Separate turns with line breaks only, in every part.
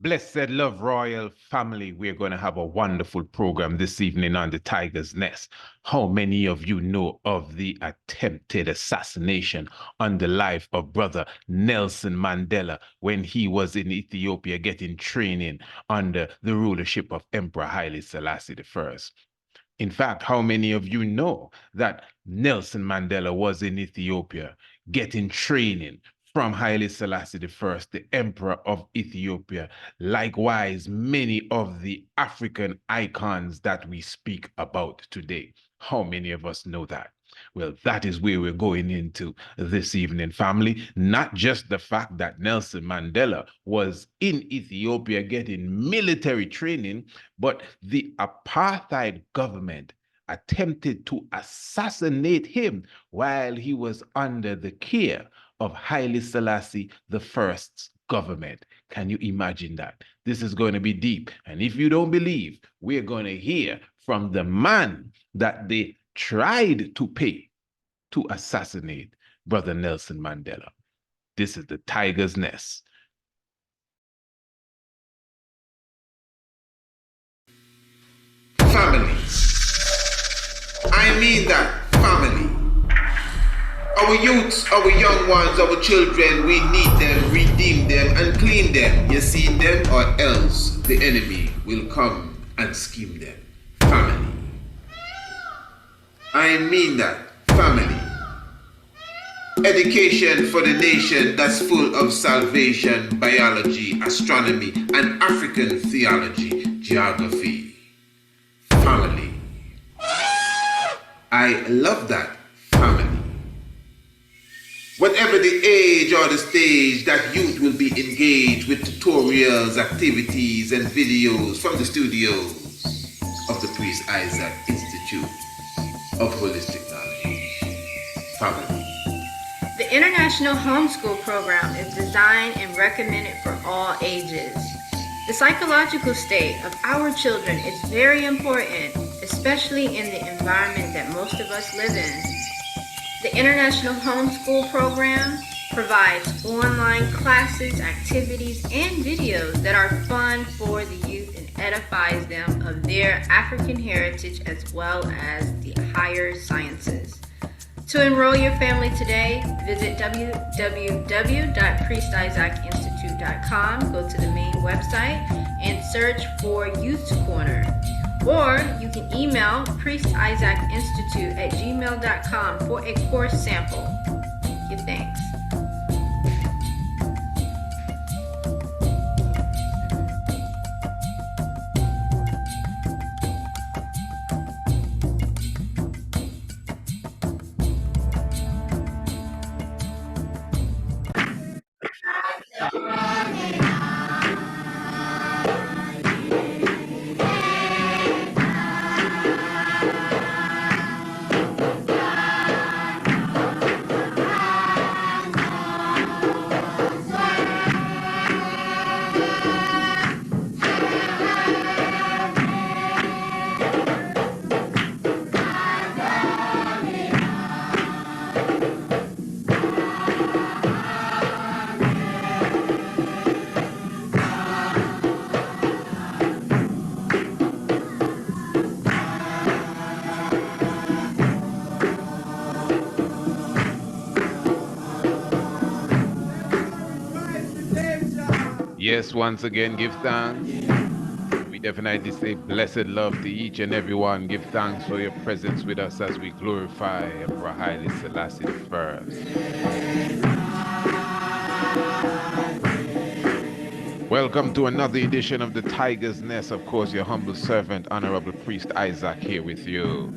Blessed love royal family, we're going to have a wonderful program this evening on the Tiger's Nest. How many of you know of the attempted assassination on the life of brother Nelson Mandela when he was in Ethiopia getting training under the rulership of Emperor Haile Selassie I? In fact, how many of you know that Nelson Mandela was in Ethiopia getting training from Haile Selassie I, the Emperor of Ethiopia? Likewise, many of the African icons that we speak about today. How many of us know that? Well, that is where we're going into this evening, family. Not just the fact that Nelson Mandela was in Ethiopia getting military training, but the apartheid government attempted to assassinate him while he was under the care of Haile Selassie I's government. Can you imagine that? This is going to be deep. And if you don't believe, we're going to hear from the man that they tried to pay to assassinate Brother Nelson Mandela. This is the Tiger's Nest.
Family. I mean that, family. Our youths, our young ones, our children, we need them, redeem them, and clean them. You see them, or else the enemy will come and scheme them. Family. I mean that, family. Education for the nation that's full of salvation, biology, astronomy, and African theology, geography. Family. I love that, family. Whatever the age or the stage, that youth will be engaged with tutorials, activities, and videos from the studios of the Priest Isaac Institute of Holistic Knowledge. Family.
The International Homeschool Program is designed and recommended for all ages. The psychological state of our children is very important, especially in the environment that most of us live in. The International Homeschool Program provides online classes, activities, and videos that are fun for the youth and edifies them of their African heritage as well as the higher sciences. To enroll your family today, visit www.priestisaacinstitute.com, go to the main website, and search for Youth Corner. Or you can email priestisaacinstitute@gmail.com for a course sample. Give thanks.
Yes, once again, give thanks. We definitely say blessed love to each and everyone. Give thanks for your presence with us as we glorify Emperor Haile Selassie I. Welcome to another edition of the Tiger's Nest. Of course, your humble servant, Honorable Priest Isaac, here with you.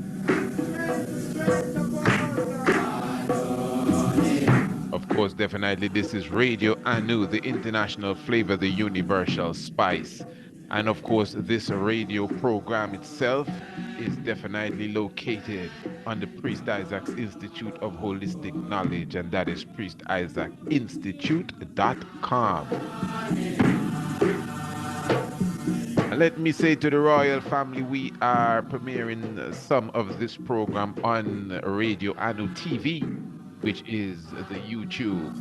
Of course, definitely, this is Radio Anu, the international flavor, the universal spice. And of course, this radio program itself is definitely located on the Priest Isaac Institute of Holistic Knowledge, and that is priestisaacinstitute.com. Let me say to the royal family, we are premiering some of this program on Radio Anu TV, which is the YouTube.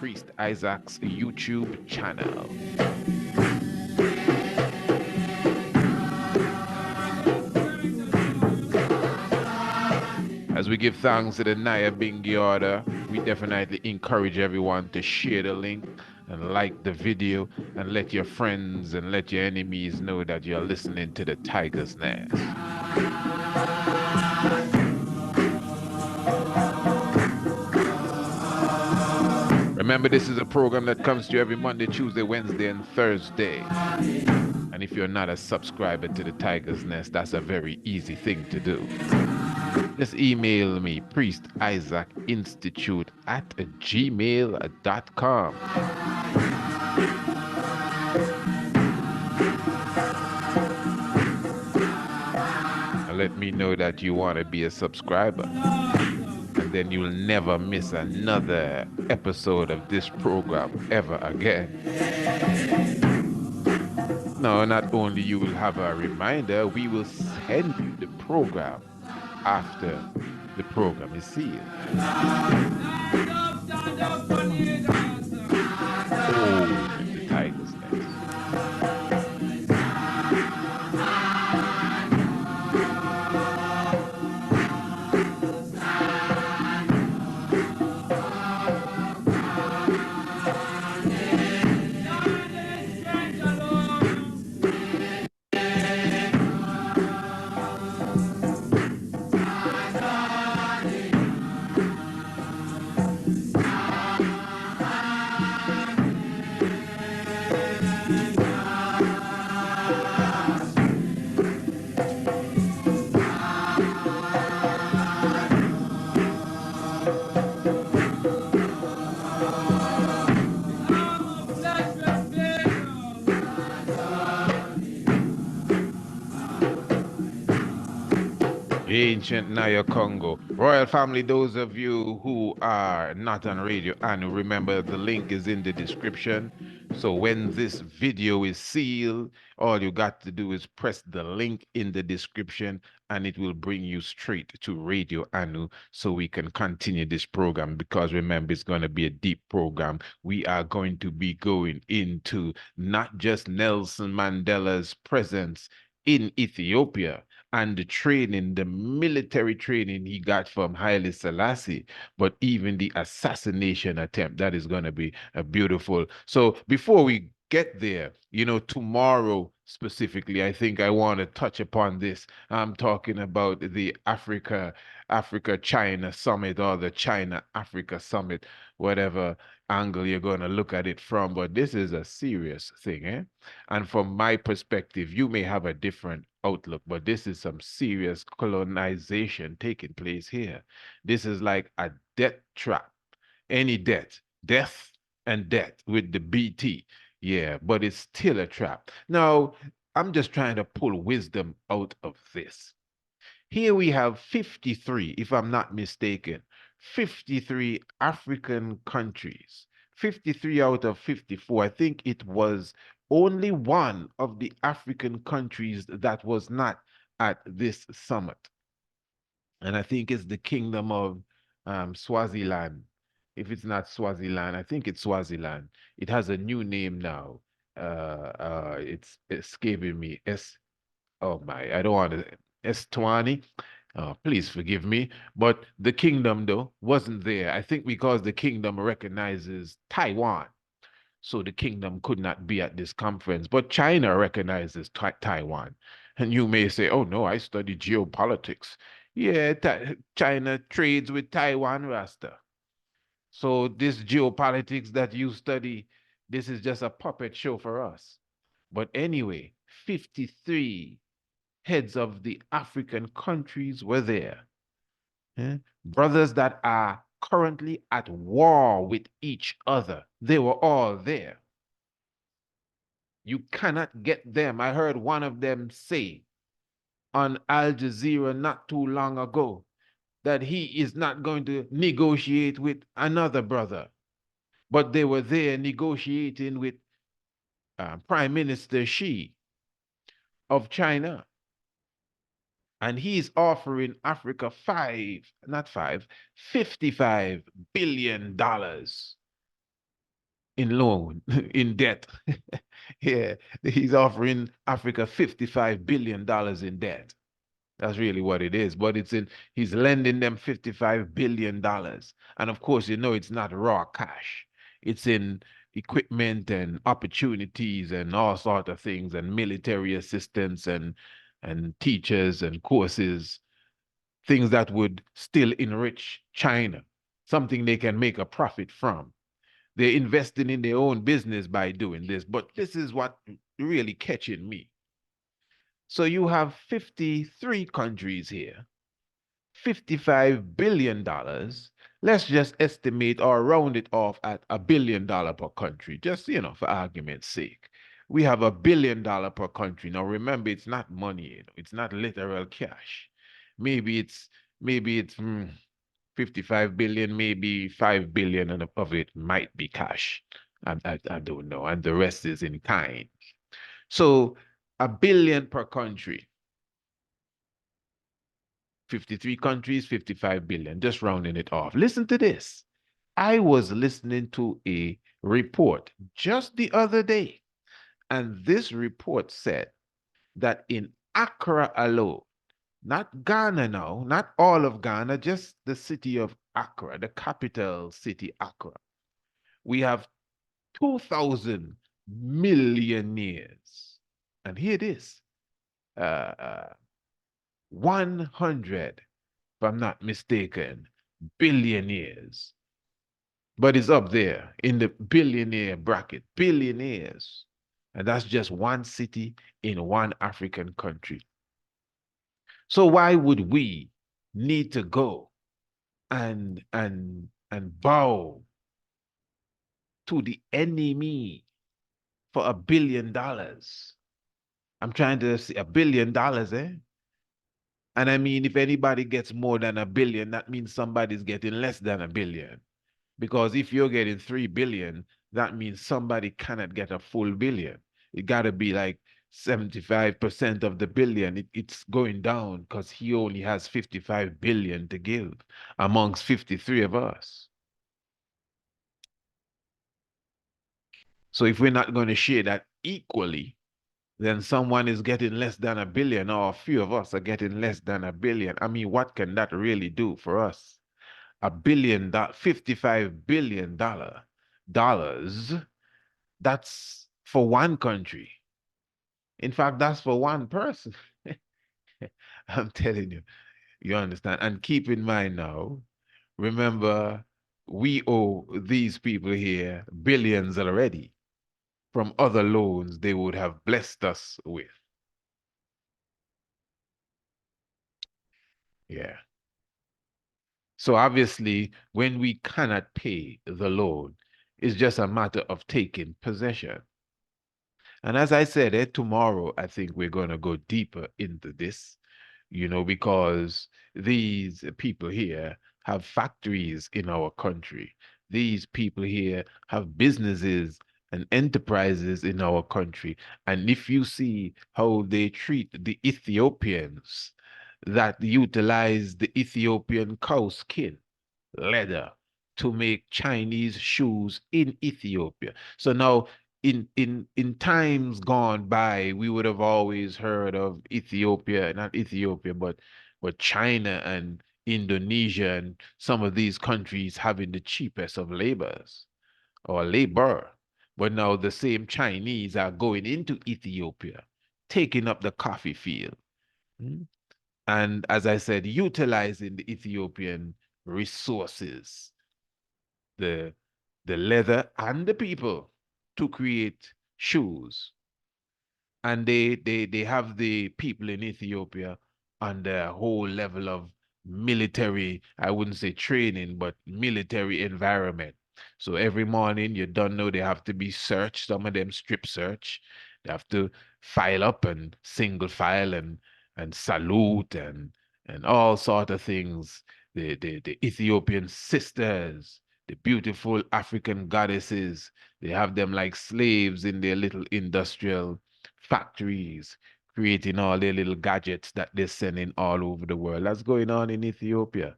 Priest Isaac's YouTube channel. As we give thanks to the Naya Bingi order, we definitely encourage everyone to share the link and like the video and let your friends and let your enemies know that you're listening to the Tiger's Nest. Remember, this is a program that comes to you every Monday, Tuesday, Wednesday, and Thursday. And if you're not a subscriber to the Tiger's Nest, that's a very easy thing to do. Just email me, priestisaacinstitute@gmail.com. And let me know that you want to be a subscriber. And then you'll never miss another episode of this program ever again. No, not only you will have a reminder, we will send you the program after the program is sealed. Oh, the Tiger's Nest. Ancient Naya Congo. Royal family, those of you who are not on radio, and remember the link is in the description. So when this video is sealed, all you got to do is press the link in the description and it will bring you straight to Radio Anu so we can continue this program, because remember, it's going to be a deep program. We are going to be going into not just Nelson Mandela's presence in Ethiopia and the training, the military training he got from Haile Selassie, but even the assassination attempt. That is going to be a beautiful. So before we get there, you know, tomorrow specifically, I think I want to touch upon this. I'm talking about the Africa-China summit, or the China-Africa summit, whatever angle you're going to look at it from. But this is a serious thing, eh? And from my perspective, you may have a different outlook, but this is some serious colonization taking place here. This is like a death trap. Any death and death with the BT. Yeah, but it's still a trap. Now, I'm just trying to pull wisdom out of this. Here we have 53, if I'm not mistaken, 53 African countries. 53 out of 54. I think it was only one of the African countries that was not at this summit. And I think it's the Kingdom of Swaziland. If it's not Swaziland, I think it's Swaziland. It has a new name now. It's escaping me. Oh my, I don't want to. S20. Please forgive me. But the kingdom, though, wasn't there. I think because the kingdom recognizes Taiwan. So the kingdom could not be at this conference. But China recognizes Taiwan. And you may say, oh no, I study geopolitics. Yeah, China trades with Taiwan, Rasta. So this geopolitics that you study, this is just a puppet show for us. But anyway, 53 heads of the African countries were there. Brothers that are currently at war with each other. They were all there. You cannot get them. I heard one of them say on Al Jazeera not too long ago that he is not going to negotiate with another brother. But they were there negotiating with Prime Minister Xi of China. And he's offering Africa $55 billion in loan, in debt. Yeah, he's offering Africa $55 billion in debt. That's really what it is. But he's lending them $55 billion. And of course, it's not raw cash. It's in equipment and opportunities and all sorts of things and military assistance and teachers and courses, things that would still enrich China, something they can make a profit from. They're investing in their own business by doing this. But this is what really catching me. So you have 53 countries here, $55 billion. Let's just estimate or round it off at $1 billion per country, just, for argument's sake. We have $1 billion per country. Now, remember, it's not money, it's not literal cash. Maybe it's 55 billion, maybe 5 billion of it might be cash. I don't know. And the rest is in kind. So $1 billion per country. 53 countries, 55 billion, just rounding it off. Listen to this. I was listening to a report just the other day, and this report said that in Accra alone, not Ghana now, not all of Ghana, just the city of Accra, the capital city, Accra, we have 2,000 millionaires. And here it is. 100, if I'm not mistaken, billionaires. But it's up there in the billionaire bracket, billionaires. And that's just one city in one African country. So why would we need to go and bow to the enemy for $1 billion? I'm trying to say $1 billion, eh? And I mean, if anybody gets more than $1 billion, that means somebody's getting less than $1 billion. Because if you're getting 3 billion, that means somebody cannot get a full billion. It got to be like 75% of the billion. It's going down because he only has 55 billion to give amongst 53 of us. So if we're not going to share that equally, then someone is getting less than $1 billion, or a few of us are getting less than $1 billion. I mean, what can that really do for us? $1 billion, $55 billion dollars, that's for one country. In fact, that's for one person. I'm telling you, you understand. And keep in mind now, remember, we owe these people here billions already from other loans they would have blessed us with. Yeah. So obviously, when we cannot pay the loan, it's just a matter of taking possession. And as I said, tomorrow, I think we're going to go deeper into this, because these people here have factories in our country. These people here have businesses and enterprises in our country. And if you see how they treat the Ethiopians that utilize the Ethiopian cow skin, leather, to make Chinese shoes in Ethiopia. So now in times gone by, we would have always heard of Ethiopia, not Ethiopia, but China and Indonesia and some of these countries having the cheapest of labors or labor. But now the same Chinese are going into Ethiopia, taking up the coffee field. And as I said, utilizing the Ethiopian resources, the leather and the people to create shoes. And they have the people in Ethiopia on the whole level of military, I wouldn't say training, but military environment. So every morning you don't know they have to be searched, some of them strip search. They have to file up and single file and salute and all sort of things. The Ethiopian sisters, the beautiful African goddesses, they have them like slaves in their little industrial factories, creating all their little gadgets that they're sending all over the world. That's going on in Ethiopia.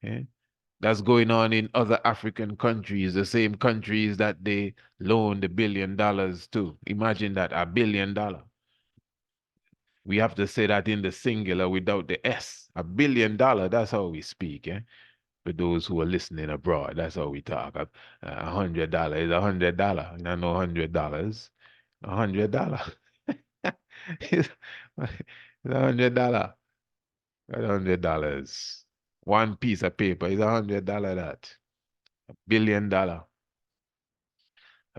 Okay? That's going on in other African countries, the same countries that they loaned $1 billion to. Imagine that, $1 billion. We have to say that in the singular without the S. $1 billion, that's how we speak, eh? For those who are listening abroad, that's how we talk. $100 is $100. I know $100. $100. It's $100. $100. One piece of paper is $100 that. $1 billion. $1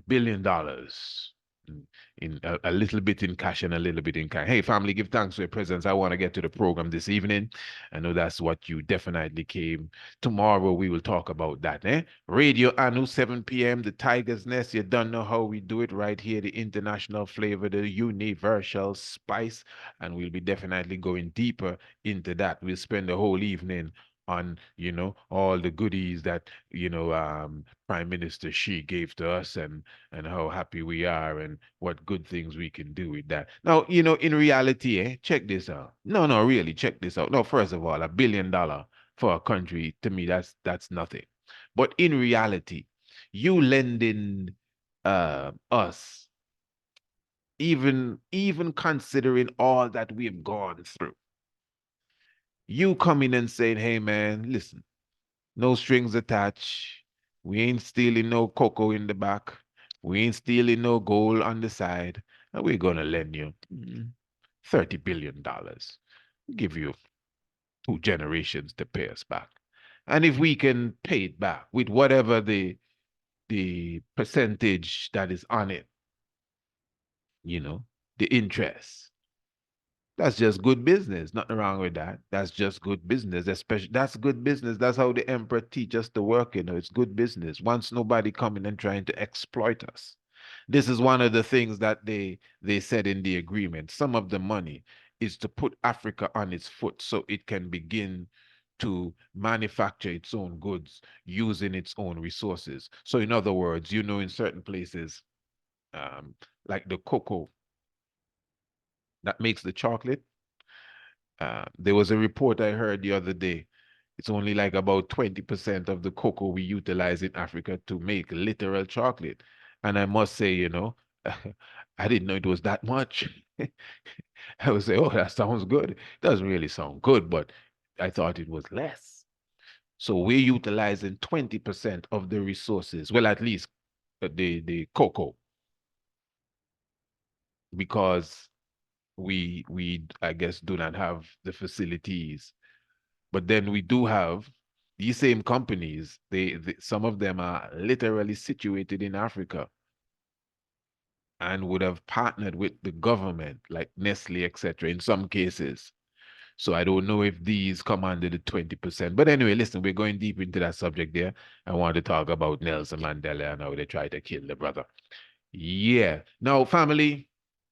billion in a little bit in cash and a little bit in kind. Hey, family, give thanks for your presence. I want to get to the program this evening. I know that's what you definitely came. Tomorrow we will talk about that. Radio Anu, 7 p.m. The Tiger's Nest. You don't know how we do it right here. The international flavor, the universal spice, and we'll be definitely going deeper into that. We'll spend the whole evening on all the goodies that Prime Minister Xi gave to us, and how happy we are and what good things we can do with that. Now, in reality, check this out. No, really, check this out. No, first of all, $1 billion for a country, to me, that's nothing. But in reality, you lending us, even considering all that we've gone through, you coming and saying, hey man, listen, no strings attached. We ain't stealing no cocoa in the back. We ain't stealing no gold on the side. And we're going to lend you $30 billion. Give you 2 generations to pay us back. And if we can pay it back with whatever the percentage that is on it, the interest, that's just good business. Nothing wrong with that. That's just good business. Especially that's good business. That's how the emperor teaches us to work. It's good business. Once nobody coming and trying to exploit us. This is one of the things that they said in the agreement. Some of the money is to put Africa on its foot so it can begin to manufacture its own goods using its own resources. So in other words, in certain places, like the cocoa that makes the chocolate. There was a report I heard the other day. It's only like about 20% of the cocoa we utilize in Africa to make literal chocolate. And I must say, I didn't know it was that much. I would say, oh, that sounds good. It doesn't really sound good, but I thought it was less. So we're utilizing 20% of the resources, well, at least the cocoa, because we I guess do not have the facilities. But then we do have these same companies. Some of them are literally situated in Africa and would have partnered with the government, like Nestle, etc. in some cases. So I don't know if these come under the 20%. But anyway, listen, we're going deep into that subject there. I want to talk about Nelson Mandela and how they tried to kill the brother. Yeah. Now, family,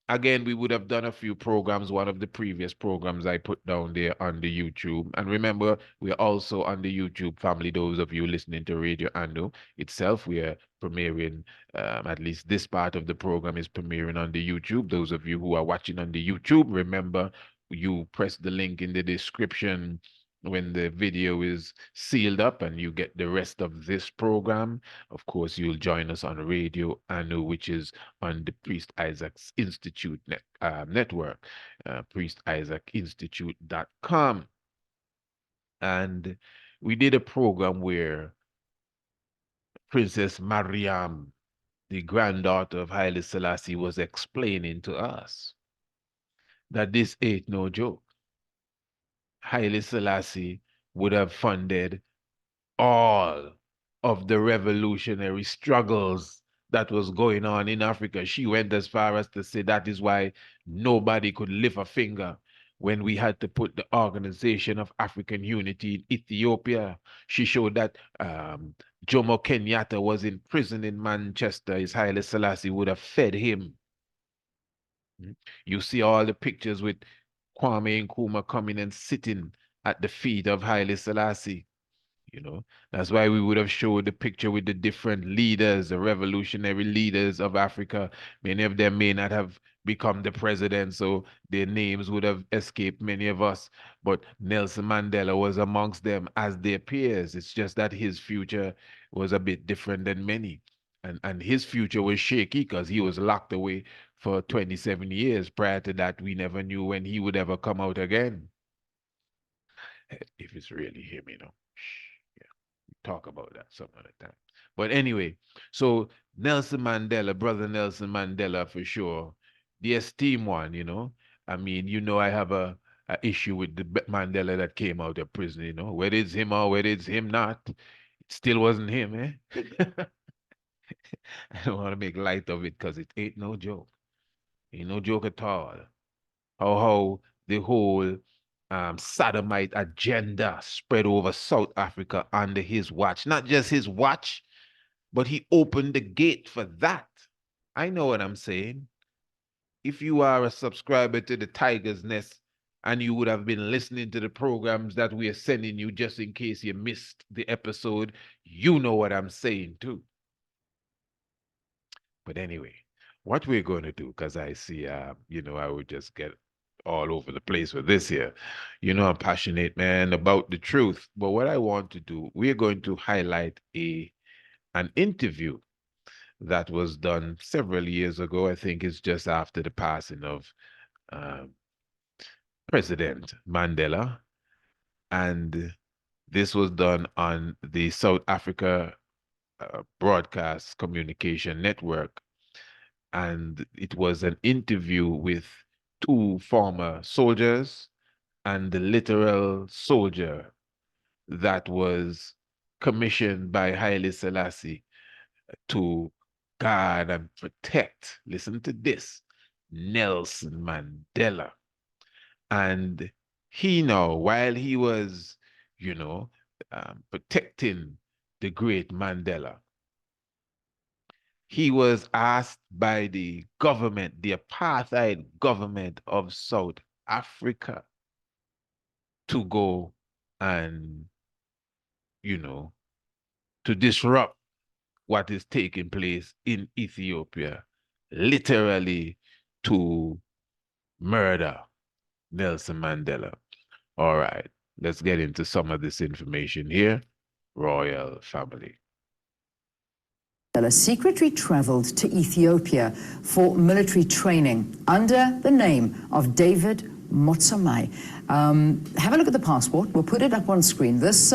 again, we would have done a few programs, one of the previous programs I put down there on the YouTube. And remember, we're also on the YouTube, family, those of you listening to Radio Ando itself, we are premiering, at least this part of the program is premiering on the YouTube. Those of you who are watching on the YouTube, remember, you press the link in the description when the video is sealed up and you get the rest of this program. Of course, you'll join us on Radio Anu, which is on the Priest Isaac's Institute network, priestisaacinstitute.com. And we did a program where Princess Mariam, the granddaughter of Haile Selassie, was explaining to us that this ain't no joke. Haile Selassie would have funded all of the revolutionary struggles that was going on in Africa. She went as far as to say that is why nobody could lift a finger when we had to put the Organization of African Unity in Ethiopia. She showed that Jomo Kenyatta was in prison in Manchester. His Haile Selassie would have fed him. You see all the pictures with Kwame Nkrumah coming and sitting at the feet of Haile Selassie. You know, that's why we would have showed the picture with the different leaders, the revolutionary leaders of Africa. Many of them may not have become the president, so their names would have escaped many of us. But Nelson Mandela was amongst them as their peers. It's just that his future was a bit different than many. And his future was shaky because he was locked away for 27 years. Prior to that, we never knew when he would ever come out again. If it's really him, you know. Talk about that some other time. But anyway, so Nelson Mandela, brother Nelson Mandela for sure, the esteemed one, you know. I mean, you know, I have a issue with the Mandela that came out of prison, you know, whether it's him or whether it's him not, it still wasn't him, eh? I don't want to make light of it because it ain't no joke. Ain't no joke at all. How the whole sodomite agenda spread over South Africa under his watch. Not just his watch, but he opened the gate for that. I know what I'm saying. If you are a subscriber to the Tiger's Nest and you would have been listening to the programs that we are sending you just in case you missed the episode, you know what I'm saying too. But anyway, what we're going to do, because I see, you know, I would just get all over the place with this here. You know, I'm passionate, man, about the truth. But what I want to do, we're going to highlight an interview that was done several years ago. I think it's just after the passing of President Mandela. And this was done on the South Africa Broadcast Communication Network. And it was an interview with two former soldiers and the literal soldier that was commissioned by Haile Selassie to guard and protect, listen to this, Nelson Mandela. And he now, while he was, you know, protecting the great Mandela, he was asked by the government, the apartheid government of South Africa, to go and, you know, to disrupt what is taking place in Ethiopia, literally to murder Nelson Mandela. All right, let's get into some of this information here. Royal family.
Secretly traveled to Ethiopia for military training under the name of David Motsamai. Have a look at the passport. We'll put it up on screen. This,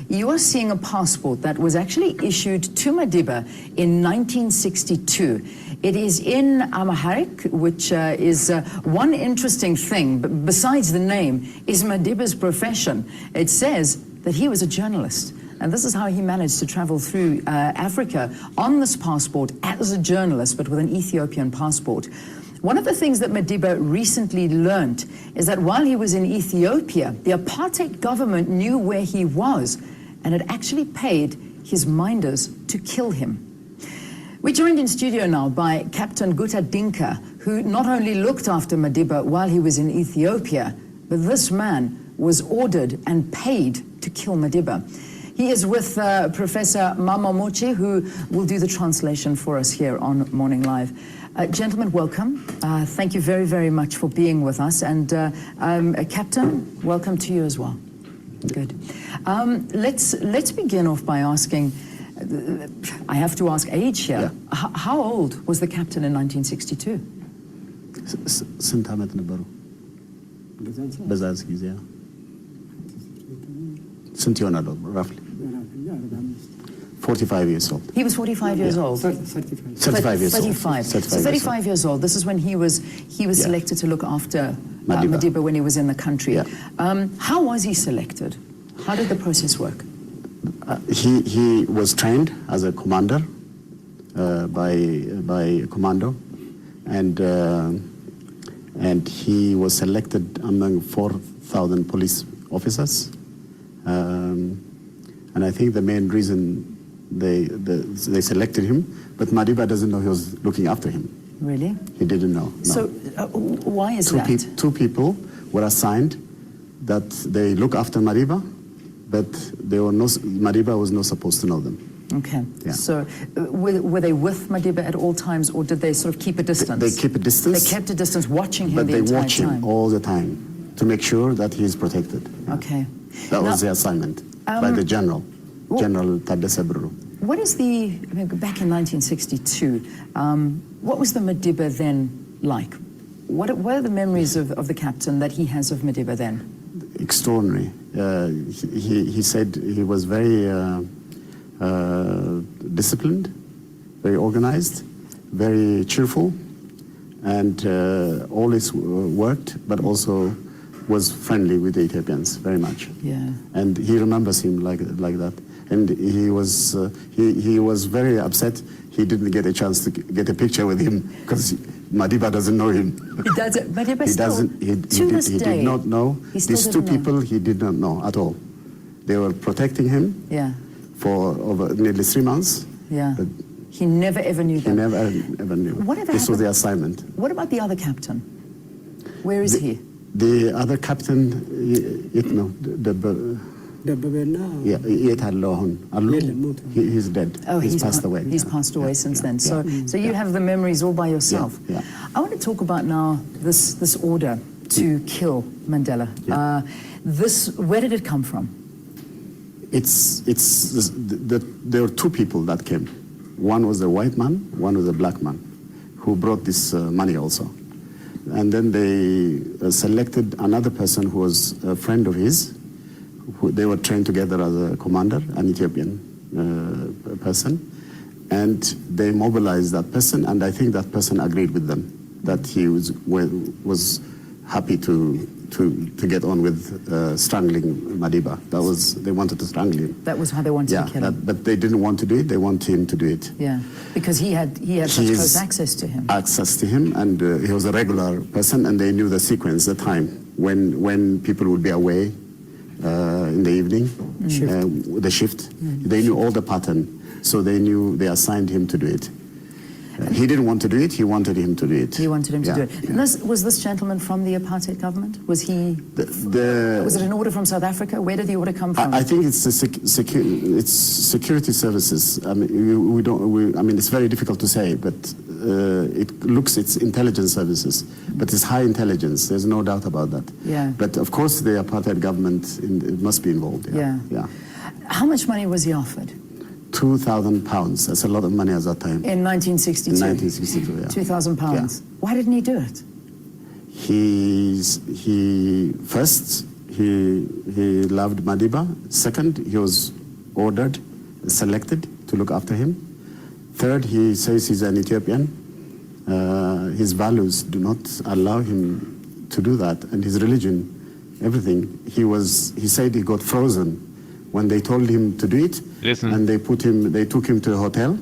you are seeing a passport that was actually issued to Madiba in 1962. It is in Amharic, which is one interesting thing, but besides the name, is Madiba's profession. It says that he was a journalist. And this is how he managed to travel through Africa on this passport as a journalist, but with an Ethiopian passport. One of the things that Madiba recently learned is that while he was in Ethiopia, the apartheid government knew where he was and had actually paid his minders to kill him. We're joined in studio now by Captain Guta Dinka, who not only looked after Madiba while he was in Ethiopia, but this man was ordered and paid to kill Madiba. He is with Professor Mama Mochi, who will do the translation for us here on Morning Live. Gentlemen, welcome. Thank you very, very much for being with us. And Captain, welcome to you as well. Good. Let's begin off by asking, I have to ask age here. Yeah. How old was the captain in 1962?
ስንት ዓመት ነበሩ? በዛዝ ጊዜ ስንት ይሆናል roughly? 45 years old.
He was 45 years old.
35 years
35.
old. 35.
So 35 years old. This is when he was selected to look after Madiba when he was in the country.
Yeah.
How was he selected? How did the process work?
He was trained as a commander by a commando, and he was selected among 4,000 police officers. And I think the main reason they selected him, but Madiba doesn't know he was looking after him.
Really?
He didn't know. No.
So why is that?
Two people were assigned that they look after Madiba, but Madiba was not supposed to know them.
Okay.
Yeah.
So were they with Madiba at all times, or did they sort of keep a distance?
They keep a distance.
They kept a distance, watching him
but
the
they
entire
watch
time.
him all the time to make sure that he is protected.
Okay.
That was the assignment by the general, General Tadesse Bruru.
What is back in 1962, what was the Madiba then like? What are the memories of the captain that he has of Madiba then?
Extraordinary. He said he was very disciplined, very organized, very cheerful, and always worked, but also was friendly with the Ethiopians very much.
Yeah.
And he remembers him like that. And he was very upset. He didn't get a chance to get a picture with him because Madiba doesn't know him.
He doesn't. Madiba
He
still,
doesn't. He did not know. These two people he did not know at all. They were protecting him.
Yeah.
For over nearly 3 months.
Yeah. But he never ever knew that.
He never ever knew. This was the assignment.
What about the other captain? Where is he?
The other captain, he's dead.
Oh,
he's passed away.
He's passed away since then. So you have the memories all by yourself.
Yeah.
I want to talk about now this order to kill Mandela.
Yeah.
Where did it come from?
There were two people that came. One was a white man, one was a black man, who brought this money also. And then they selected another person who was a friend of his. They were trained together as a commander, an Ethiopian person. And they mobilized that person, and I think that person agreed with them that he was happy to get on with strangling Madiba. They wanted to strangle him.
That was how they wanted to kill him.
But they didn't want to do it. They wanted him to do it.
Yeah, because he had such close access to him.
And he was a regular person, and they knew the sequence, the time when people would be away in the evening, the shift. They knew all the pattern, so they assigned him to do it. He didn't want to do it. He wanted him to do it.
He wanted him to do it.
Yeah.
And was this gentleman from the apartheid government? Was he? Was it an order from South Africa? Where did the order come from?
I think it's security services. I mean, it's very difficult to say, but it's intelligence services. But it's high intelligence. There's no doubt about that.
Yeah.
But of course, the apartheid government it must be involved.
Yeah. How much money was he offered?
£2,000. That's a lot of money at that time.
In 1962?
In 1962, yeah.
£2,000.
Yeah.
Why didn't he do it?
He loved Madiba. Second, he was ordered, selected to look after him. Third, he says he's an Ethiopian. His values do not allow him to do that, and his religion, everything. He said he got frozen when they told him to do it.
Listen.
And they took him to a hotel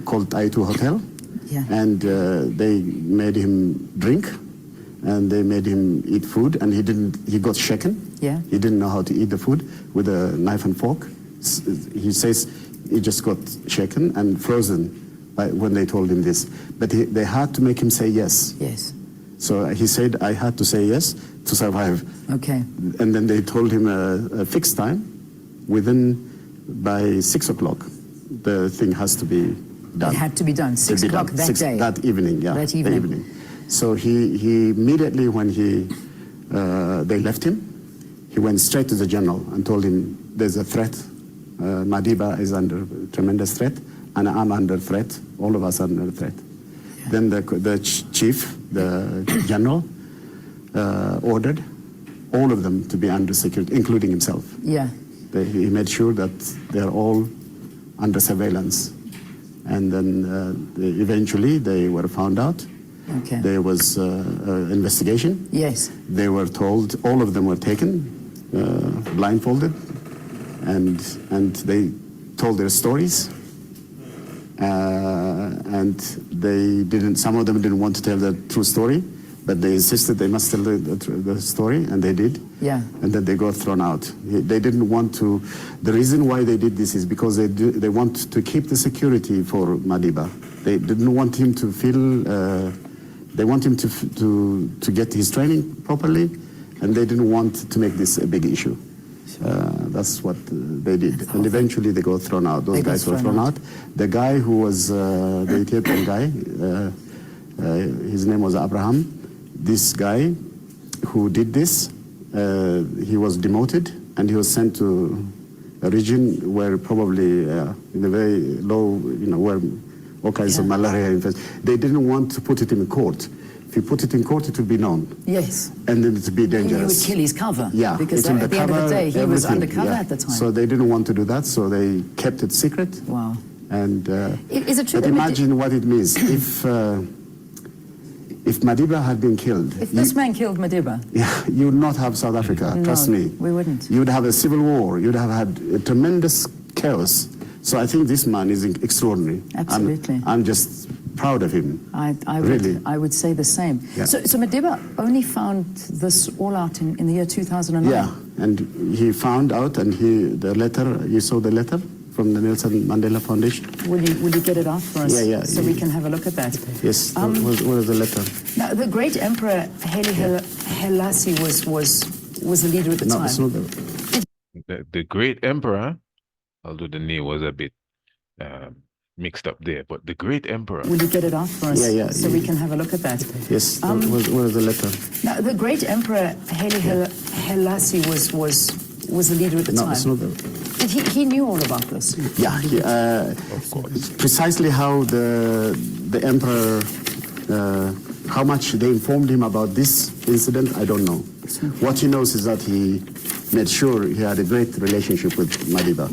called I2 Hotel.
Yeah.
And they made him drink, and they made him eat food, and he got shaken.
Yeah.
He didn't know how to eat the food with a knife and fork. He says he just got shaken and frozen when they told him this. But they had to make him say yes.
Yes.
So he said, I had to say yes to survive.
Okay.
And then they told him a fixed time. By 6 o'clock, the thing has to be done.
It had to be done. 6 o'clock that day.
That evening, yeah.
That evening.
The evening. So he immediately, when they left him, he went straight to the general and told him, there's a threat. Madiba is under tremendous threat, and I'm under threat. All of us are under threat. Yeah. Then the chief, the general, ordered all of them to be under security, including himself.
Yeah.
He made sure that they're all under surveillance. And then eventually they were found out.
Okay.
There was investigation.
Yes.
They were told, all of them were taken, blindfolded, and they told their stories. And some of them didn't want to tell the true story, but they insisted they must tell the story, and they did.
Yeah.
And then they got thrown out. They didn't want to. The reason why they did this is because they want to keep the security for Madiba. They didn't want him to feel. They want him to get his training properly, and they didn't want to make this a big issue. That's what they did. And eventually they got thrown out. Those guys were thrown out. The guy who was the Ethiopian guy, his name was Abraham. This guy who did this, he was demoted and he was sent to a region where probably in a very low, where all kinds of malaria infection. They didn't want to put it in court. If you put it in court, it would be known.
Yes.
And then it would be dangerous.
And you would kill his cover.
Yeah.
Because at the end of the day, he was undercover at the time.
So they didn't want to do that, so they kept it secret.
Wow.
And
is it true
but imagine what it means if Madiba had been killed.
If this man killed Madiba.
Yeah, you would not have South Africa, trust me.
We wouldn't.
You would have a civil war. You'd have had a tremendous chaos. So I think this man is extraordinary.
Absolutely.
I'm just proud of him.
I would say the same.
Yeah.
So Madiba only found this all out in the year 2009?
Yeah, and he found out, and the letter, you saw the letter from the Nelson Mandela Foundation?
Will you get it out for us?
Yeah.
So we can have a look at that?
Yes, what is the letter?
Now, the great Emperor Haile Selassie was the leader at the time.
No, it's not
The great emperor, although the name was a bit mixed up there, but the great emperor.
Will you get it out for us?
Yeah.
So we can have a look at that?
Yes, what is the letter?
Now, the great Emperor Haile Selassie was the leader at the time.
No, it's not
He knew all about this?
Yeah,
of course.
Precisely how the emperor, how much they informed him about this incident, I don't know. What he knows is that he made sure he had a great relationship with Madiba.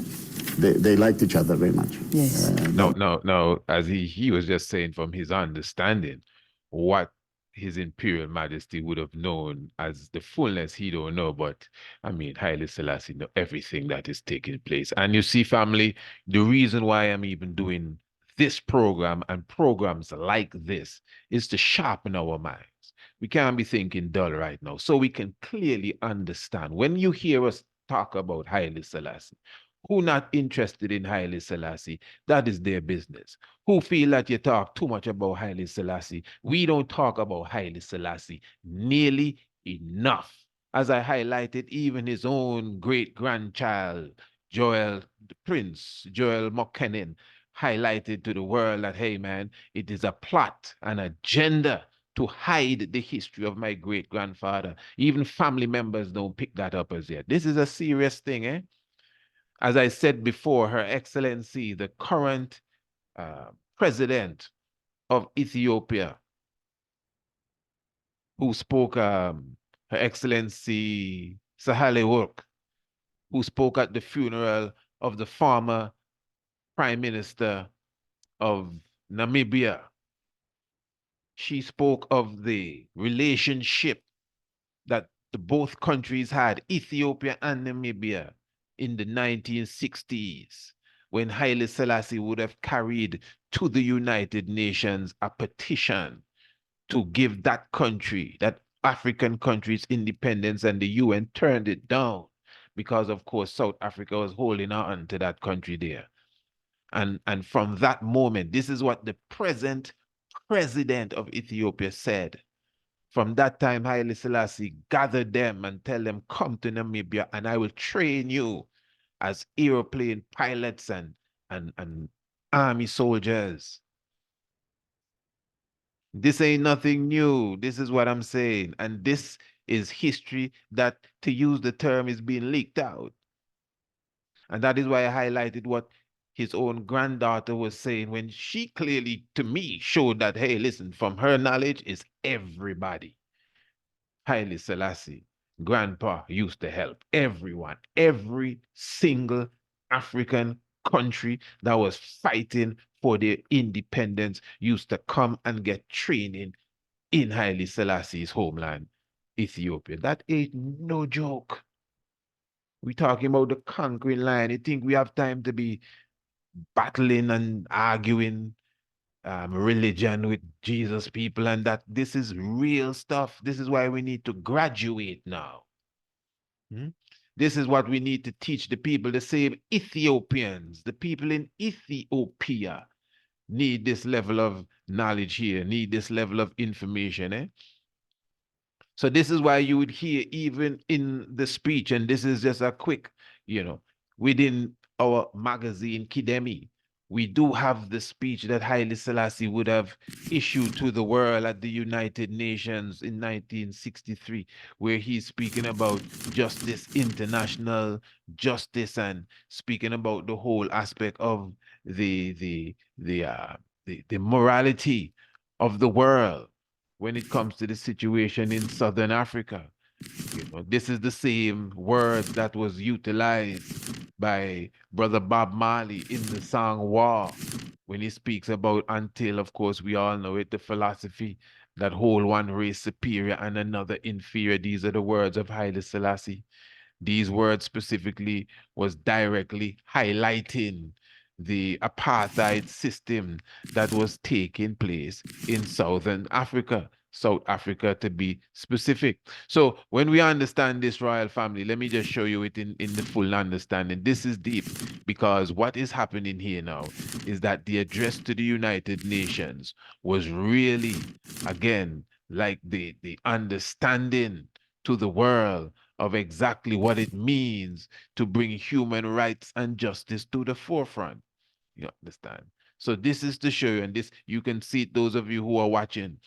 They liked each other very much.
Yes.
No, as he was just saying from his understanding, what His Imperial Majesty would have known as the fullness, he don't know, but I mean, Haile Selassie know everything that is taking place. And you see, family, the reason why I'm even doing this program and programs like this is to sharpen our minds. We can't be thinking dull right now, so we can clearly understand. When you hear us talk about Haile Selassie, who not interested in Haile Selassie, that is their business. Who feel that you talk too much about Haile Selassie, we don't talk about Haile Selassie nearly enough. As I highlighted, even his own great-grandchild, Joel McKinnon, highlighted to the world that, hey man, it is a plot, an agenda to hide the history of my great-grandfather. Even family members don't pick that up as yet. This is a serious thing, eh? As I said before, Her Excellency, the current president of Ethiopia, who spoke, Her Excellency Sahle-Work, who spoke at the funeral of the former Prime Minister of Namibia. She spoke of the relationship that both countries had, Ethiopia and Namibia, in the 1960s, when Haile Selassie would have carried to the United Nations a petition to give that country, that African country's independence, and the UN turned it down because, of course, South Africa was holding on to that country there. And from that moment, this is what the present president of Ethiopia said. From that time, Haile Selassie gathered them and tell them, come to Namibia and I will train you as airplane pilots and army soldiers. This ain't nothing new. This is what I'm saying. And this is history that, to use the term, is being leaked out. And that is why I highlighted what his own granddaughter was saying when she clearly, to me, showed that, hey, listen, from her knowledge is everybody. Haile Selassie, grandpa, used to help everyone, every single African country that was fighting for their independence used to come and get training in Haile Selassie's homeland, Ethiopia. That ain't no joke. We're talking about the conquering line. You think we have time to be battling and arguing religion with Jesus people and that? This is real stuff. This is why we need to graduate now. This is what we need to teach the people. The same Ethiopians, the people in Ethiopia need this level of knowledge here, need this level of information. So this is why you would hear even in the speech, and this is just a quick, within our magazine, Kidemi, we do have the speech that Haile Selassie would have issued to the world at the United Nations in 1963, where he's speaking about justice, international justice, and speaking about the whole aspect of the morality of the world when it comes to the situation in Southern Africa. This is the same words that was utilized by Brother Bob Marley in the song War, when he speaks about until, of course, we all know it, the philosophy that whole one race superior and another inferior. These are the words of Haile Selassie. These words specifically was directly highlighting the apartheid system that was taking place in Southern Africa, South Africa to be specific. So when we understand this royal family, let me just show you it in the full understanding. This is deep, because what is happening here now is that the address to the United Nations was really, again, like the understanding to the world of exactly what it means to bring human rights and justice to the forefront. You understand? So this is to show you, and this you can see it, those of you who are watching,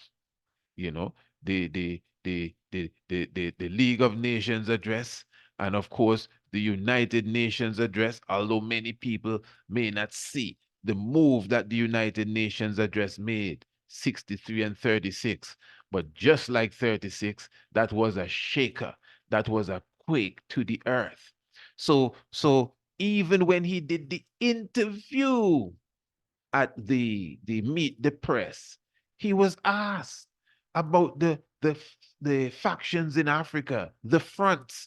you know, the League of Nations address, and of course the United Nations address, although many people may not see the move that the United Nations address made, 63 and 36. But just like 36, that was a shaker, that was a quake to the earth. So even when he did the interview at the Meet the Press, he was asked about the factions in Africa, the fronts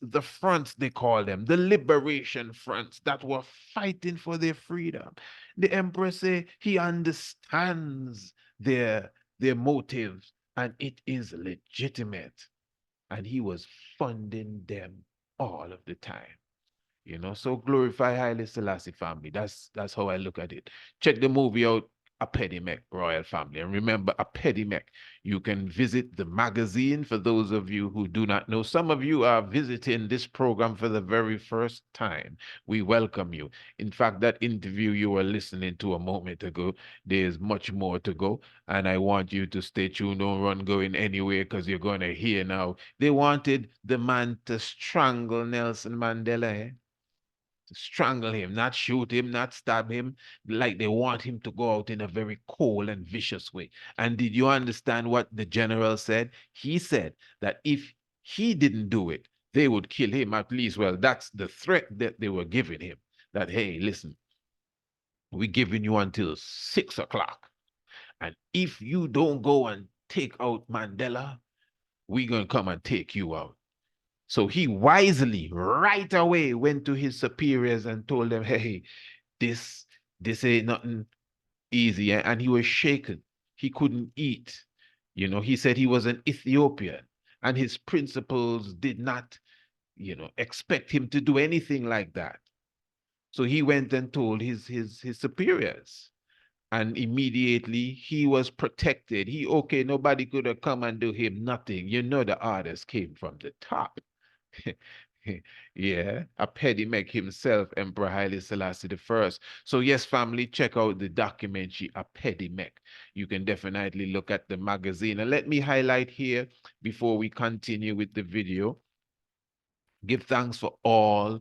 they call them, the liberation fronts that were fighting for their freedom. The emperor said he understands their motives and it is legitimate, and he was funding them all of the time. So glorify Haile Selassie, family. That's how I look at it. Check the movie out, Apedimek Royal Family. And remember, Apedimek, you can visit the magazine for those of you who do not know. Some of you are visiting this program for the very first time. We welcome you. In fact, that interview you were listening to a moment ago, there's much more to go. And I want you to stay tuned, don't run going anywhere, because you're going to hear now. They wanted the man to strangle Nelson Mandela, strangle him, not shoot him, not stab him, like they want him to go out in a very cold and vicious way. And did you understand what the general said? He said that if he didn't do it, they would kill him at least. Well, that's the threat that they were giving him, that, hey, listen, we're giving you until 6 o'clock. And if you don't go and take out Mandela, we're going to come and take you out. So he wisely, right away, went to his superiors and told them, hey, this ain't nothing easy. And he was shaken. He couldn't eat. He said he was an Ethiopian, and his principals did not, expect him to do anything like that. So he went and told his superiors. And immediately he was protected. Okay, nobody could have come and do him nothing. The orders came from the top. Yeah, Apedimek himself, Emperor Haile Selassie I. So yes, family, check out the documentary Apedimek. You can definitely look at the magazine. And let me highlight here before we continue with the video. Give thanks for all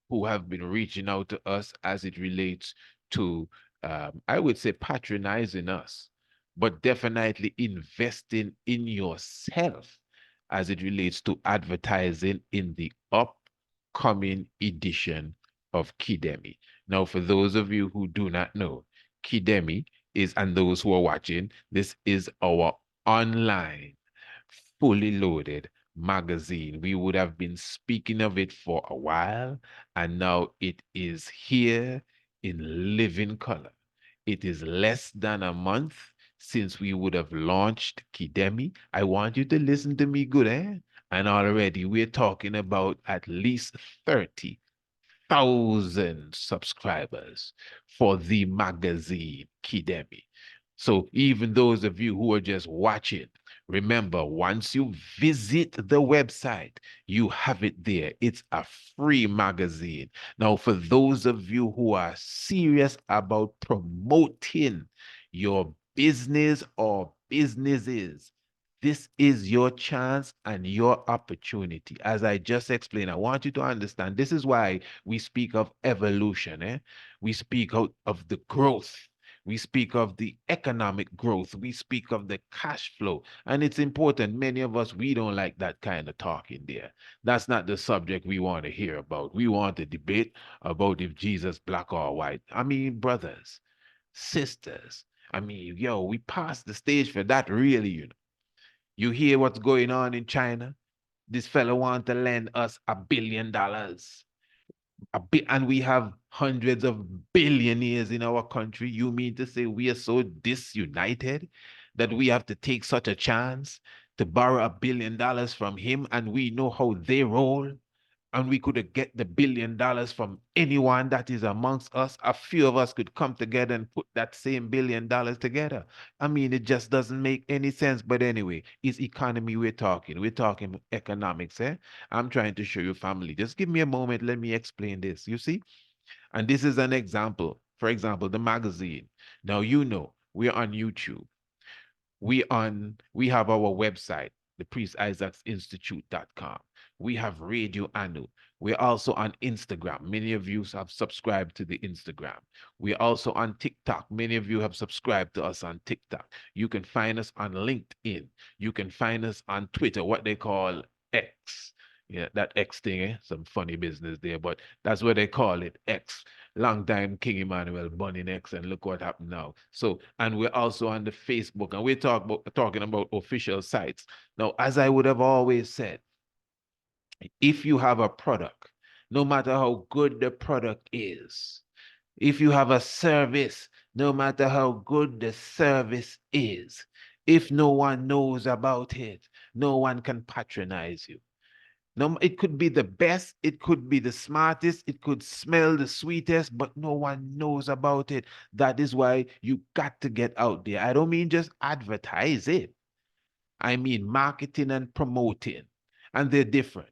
who have been reaching out to us as it relates to, I would say, patronizing us, but definitely investing in yourself as it relates to advertising in the upcoming edition of Kidemi. Now, for those of you who do not know, Kidemi is, and those who are watching, this is our online, fully loaded magazine. We would have been speaking of it for a while, and now it is here in living color. It is less than a month since we would have launched Kidemi. I want you to listen to me good, eh? And already we're talking about at least 30,000 subscribers for the magazine Kidemi. So even those of you who are just watching, Remember, once you visit the website, you have it there. It's a free magazine. Now, for those of you who are serious about promoting your business or businesses, this is your chance and your opportunity. As I just explained, I want you to understand this is why we speak of evolution. We speak out of the growth. We speak of the economic growth. We speak of the cash flow. And it's important. Many of us, we don't like that kind of talking there. That's not the subject we want to hear about. We want to debate about if Jesus black or white. I mean, brothers, sisters. I mean, yo, we passed the stage for that really, you know. You hear what's going on in China? This fellow want to lend us $1 billion. And we have hundreds of billionaires in our country. You mean to say we are so disunited that we have to take such a chance to borrow $1 billion from him, and we know how they roll? And we could get the $1 billion from anyone that is amongst us. A few of us could come together and put that same $1 billion together. I mean, it just doesn't make any sense. But anyway, it's economy we're talking. We're talking economics. I'm trying to show you, family. Just give me a moment. Let me explain this. You see? And this is an example. For example, the magazine. Now, you know, we're on YouTube. We have our website, thepriestisaacsinstitute.com. We have Radio Anu. We're also on Instagram. Many of you have subscribed to the Instagram. We're also on TikTok. Many of you have subscribed to us on TikTok. You can find us on LinkedIn. You can find us on Twitter, what they call X. Yeah, that X thing, some funny business there, but that's what they call it, X. Long time King Emmanuel Bunning X, and look what happened now. So, and we're also on the Facebook, and we're talking about official sites. Now, as I would have always said, if you have a product, no matter how good the product is, if you have a service, no matter how good the service is, if no one knows about it, no one can patronize you. No, it could be the best, it could be the smartest, it could smell the sweetest, but no one knows about it. That is why you got to get out there. I don't mean just advertise it. I mean marketing and promoting, and they're different.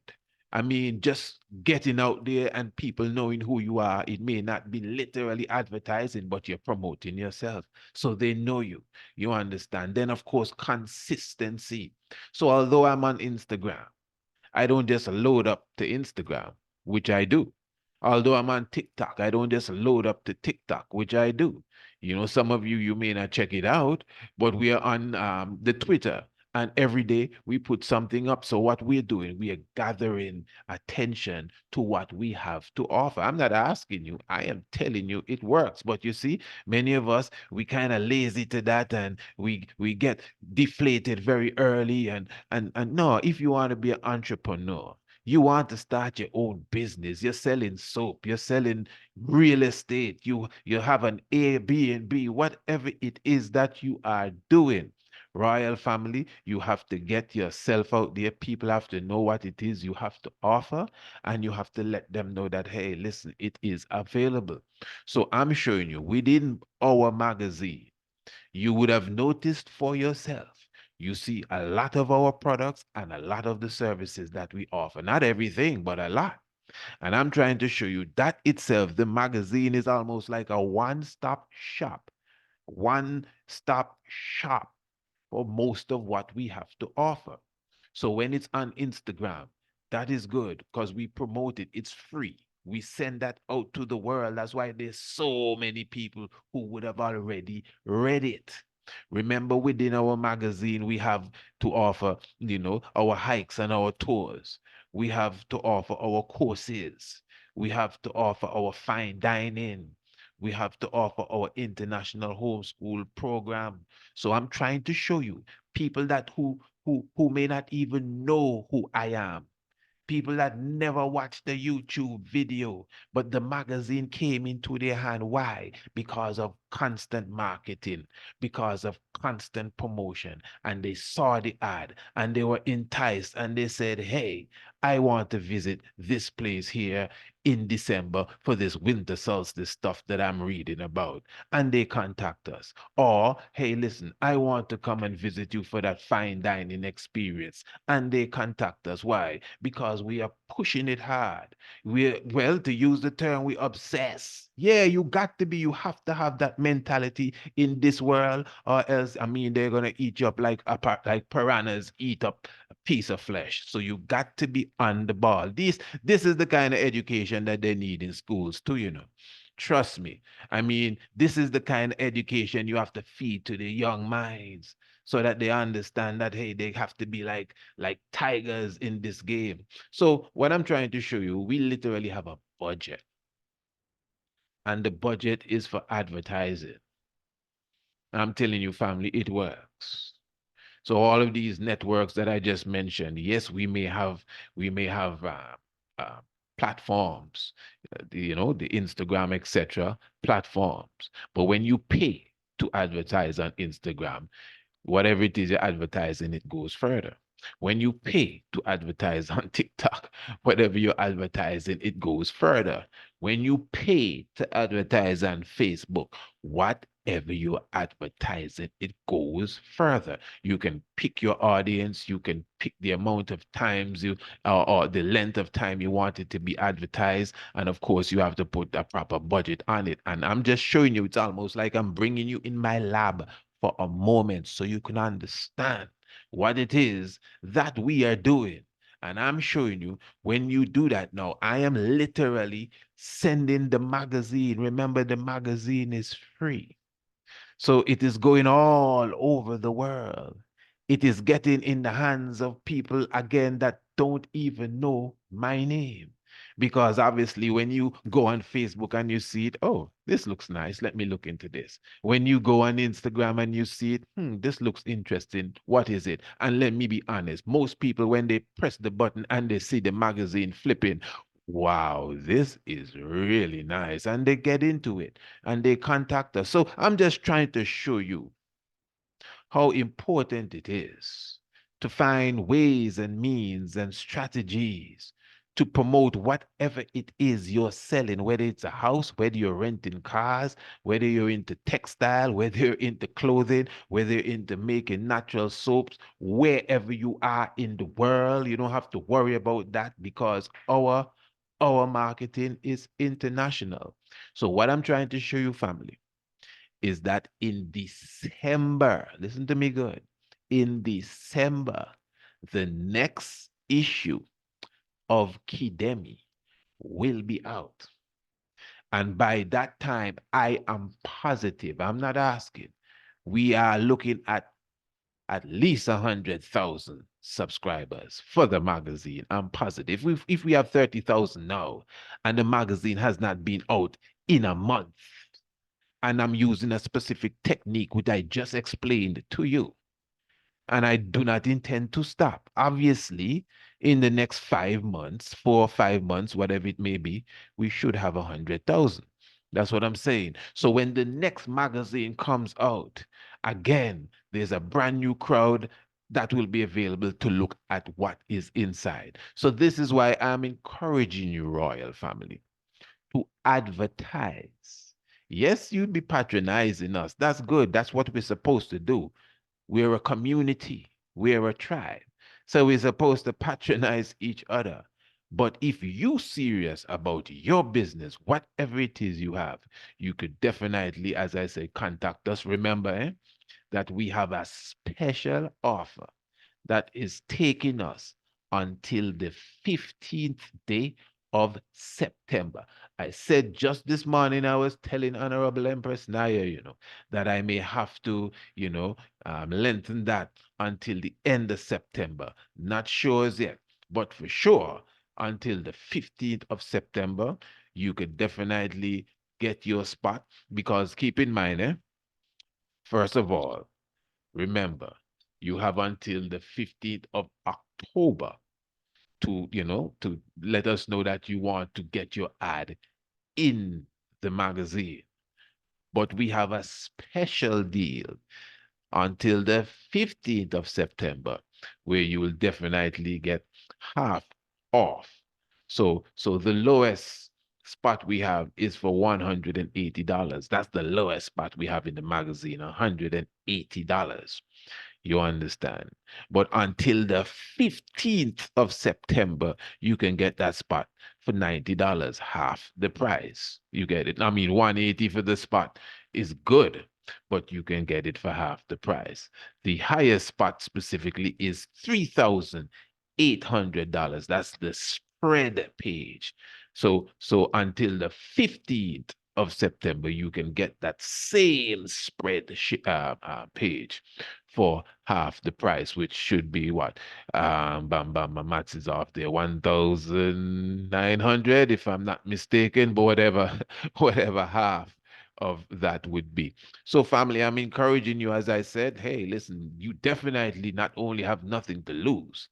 I mean, just getting out there and people knowing who you are. It may not be literally advertising, but you're promoting yourself. So they know you. You understand? Then, of course, consistency. So although I'm on Instagram, I don't just load up to Instagram, which I do. Although I'm on TikTok, I don't just load up to TikTok, which I do. You know, some of you, you may not check it out, but we are on the Twitter. And every day we put something up. So what we're doing, we are gathering attention to what we have to offer. I'm not asking you, I am telling you it works. But you see, many of us, we kind of lazy to that, and we get deflated very early. And no, if you want to be an entrepreneur, you want to start your own business, you're selling soap, you're selling real estate, you have an Airbnb, whatever it is that you are doing. Royal family, you have to get yourself out there. People have to know what it is you have to offer, and you have to let them know that, hey, listen, it is available. So I'm showing you within our magazine, you would have noticed for yourself, you see a lot of our products and a lot of the services that we offer. Not everything, but a lot. And I'm trying to show you that itself, the magazine is almost like a one-stop shop. One-stop shop for most of what we have to offer. So when it's on Instagram, that is good because we promote it. It's free. We send that out to the world. That's why there's so many people who would have already read it. Remember, within our magazine, we have to offer, you know, our hikes and our tours. We have to offer our courses. We have to offer our fine dining. We have to offer our international homeschool program. So I'm trying to show you people that who may not even know who I am. People that never watched the YouTube video, but the magazine came into their hand. Why? Because of constant marketing, because of constant promotion, and they saw the ad and they were enticed and they said, hey, I want to visit this place here in December for this winter solstice stuff that I'm reading about. And they contact us. Or, hey, listen, I want to come and visit you for that fine dining experience. And they contact us. Why? Because we are pushing it hard. Well, to use the term, we obsess. Yeah, you have to have that mentality in this world, or else, I mean, they're gonna eat you up like piranhas eat up a piece of flesh. So you got to be on the ball. This is the kind of education that they need in schools too, you know. Trust me. I mean, this is the kind of education you have to feed to the young minds, so that they understand that, hey, they have to be like tigers in this game. So what I'm trying to show you, we literally have a budget, and the budget is for advertising. I'm telling you, family, it works. So all of these networks that I just mentioned, yes, we may have uh, platforms, the Instagram, etc., platforms. But when you pay to advertise on Instagram, whatever it is you're advertising, it goes further. When you pay to advertise on TikTok, whatever you're advertising, it goes further. When you pay to advertise on Facebook, whatever you're advertising, it goes further. You can pick your audience, you can pick the amount of times or the length of time you want it to be advertised. And of course, you have to put a proper budget on it. And I'm just showing you, it's almost like I'm bringing you in my lab for a moment so you can understand what it is that we are doing. And I'm showing you, when you do that now, I am literally sending the magazine. Remember, the magazine is free. So it is going all over the world. It is getting in the hands of people, again, that don't even know my name. Because obviously, when you go on Facebook and you see it, oh, this looks nice, let me look into this. When you go on Instagram and you see it, this looks interesting, what is it? And let me be honest, most people, when they press the button and they see the magazine flipping, wow, this is really nice. And they get into it and they contact us. So I'm just trying to show you how important it is to find ways and means and strategies to promote whatever it is you're selling, whether it's a house, whether you're renting cars, whether you're into textile, whether you're into clothing, whether you're into making natural soaps, wherever you are in the world. You don't have to worry about that, because our marketing is international. So what I'm trying to show you, family, is that in December, listen to me good, in December, the next issue of Kidemi will be out. And by that time, I am positive, I'm not asking, we are looking at least 100,000 subscribers for the magazine. I'm positive. If we have 30,000 now, and the magazine has not been out in a month, and I'm using a specific technique which I just explained to you, and I do not intend to stop. Obviously, in the next 5 months, 4 or 5 months, whatever it may be, we should have 100,000. That's what I'm saying. So when the next magazine comes out, again, there's a brand new crowd that will be available to look at what is inside. So this is why I'm encouraging you, royal family, to advertise. Yes, you'd be patronizing us. That's good. That's what we're supposed to do. We're a community. We're a tribe. So we're supposed to patronize each other. But if you're serious about your business, whatever it is you have, you could definitely, as I say, contact us. Remember, that we have a special offer that is taking us until the 15th day of September. I said just this morning, I was telling Honorable Empress Naya, that I may have to, lengthen that until the end of September. Not sure as yet, but for sure, until the 15th of September, you could definitely get your spot, because keep in mind, first of all, remember, you have until the 15th of October to let us know that you want to get your ad in the magazine. But we have a special deal until the 15th of September, where you will definitely get half off. So the lowest spot we have is for $180. That's the lowest spot we have in the magazine, $180. You understand? But until the 15th of September, you can get that spot for $90, half the price. You get it? I mean, $180 for the spot is good, but you can get it for half the price. The highest spot specifically is $3,800. That's the spread page. So until the 15th of September, you can get that same spread page for half the price, which should be what? My maths is off there, 1,900, if I'm not mistaken, but whatever half of that would be. So family, I'm encouraging you, as I said, hey, listen, you definitely not only have nothing to lose,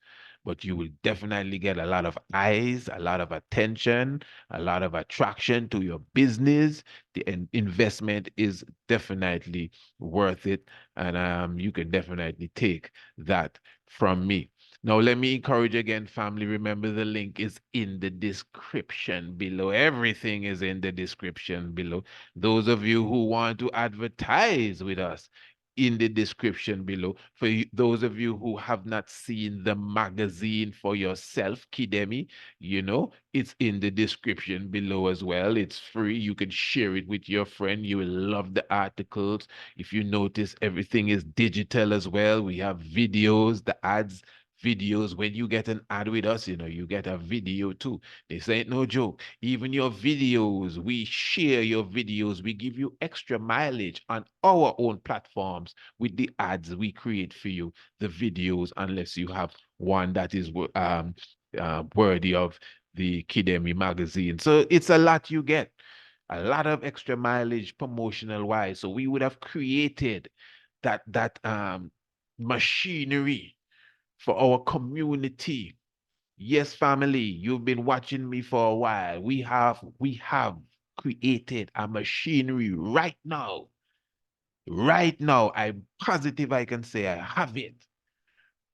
but you will definitely get a lot of eyes, a lot of attention, a lot of attraction to your business. The investment is definitely worth it, and you can definitely take that from me. Now, let me encourage again, family, remember the link is in the description below. Everything is in the description below. Those of you who want to advertise with us, in the description below. For those of you who have not seen the magazine for yourself, Kidemi, it's in the description below as well. It's free. You can share it with your friend. You will love the articles. If you notice, everything is digital as well. We have videos, the ads, videos. When you get an ad with us, you get a video too. This ain't no joke. Even your videos, we share your videos. We give you extra mileage on our own platforms with the ads we create for you, the videos, unless you have one that is worthy of the Kidemi magazine. So it's a lot you get. A lot of extra mileage promotional wise. So we would have created that machinery for our community. Yes, family, you've been watching me for a while. We have created a machinery right now. Right now, I'm positive I can say I have it